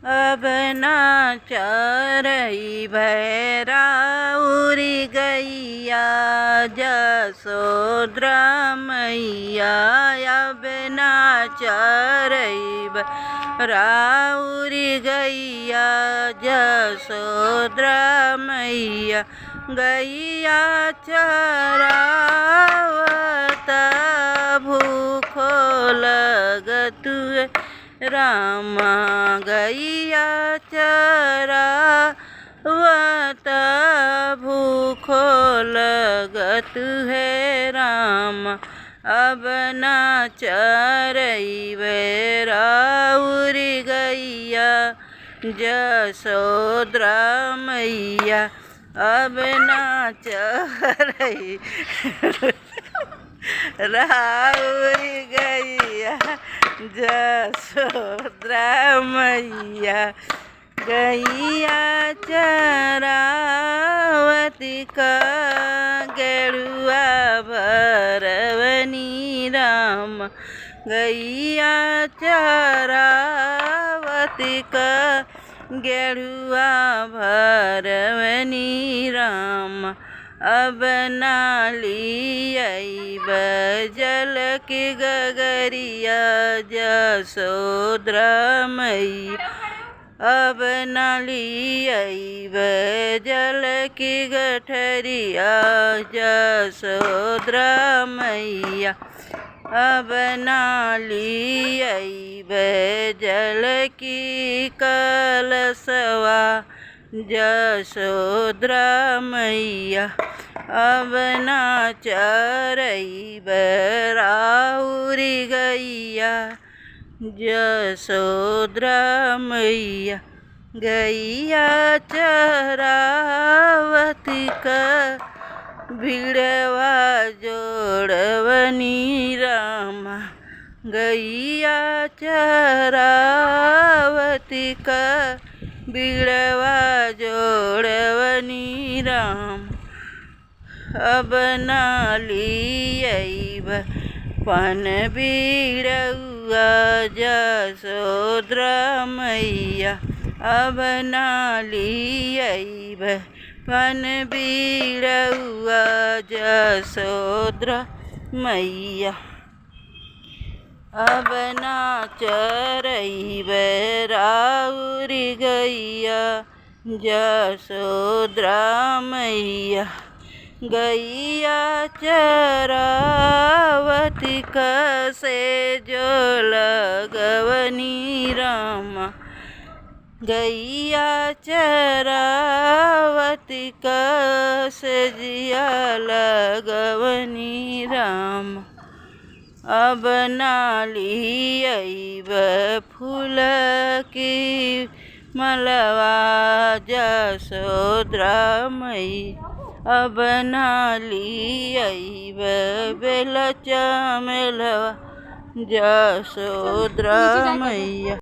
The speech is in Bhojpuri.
अब ना चरई भैरा उरी गैया जसोद्रा मैया। अब ना चरई भैरा उरी गैया जसोद्रा मैया। गैया चरावत भूखो लगतुए रामा। गैया चरावत भूखो लगत है राम। अब ना चरई भैरा उरी गैया जसोद्रा मैया। अब ना चरई राउरी गैया जसोद्रा मैया। गैया चरावती का गेरुआ भरवनी राम। गैया चरावती का गेरुआ भरवनी राम। अब ना लियाइब जल की गगरिया जसोद्रा मैया। अब ना लियाइब जल की गठरिया जसोद्रा मैया। अब ना लियाइब जल की कलशवा जसोद्रा मैया। अब ना चरई राउरी गैया जसोद्रा मैया। गैया चरावती का भिड़वा जोड़वनी रामा। गैया चरावती का बिड़वा जोड़वनी राम। अब ना लियाइब पन बिड़ुआ जसोद्रा मैया। अब ना लियाइब पन बिड़ुआ जसोद्रा मैया। अब ना चरई राउरी गैया जसोद्रा मैया। गैया चरावती से जो लगवनी रामा। गैया चरावती से जिया लगवनी राम। अब ना लियाइब फूल की मलवा जसोद्रा मैया। अब ना लियाइब बेल चमेलवा जसोद्रा मैया।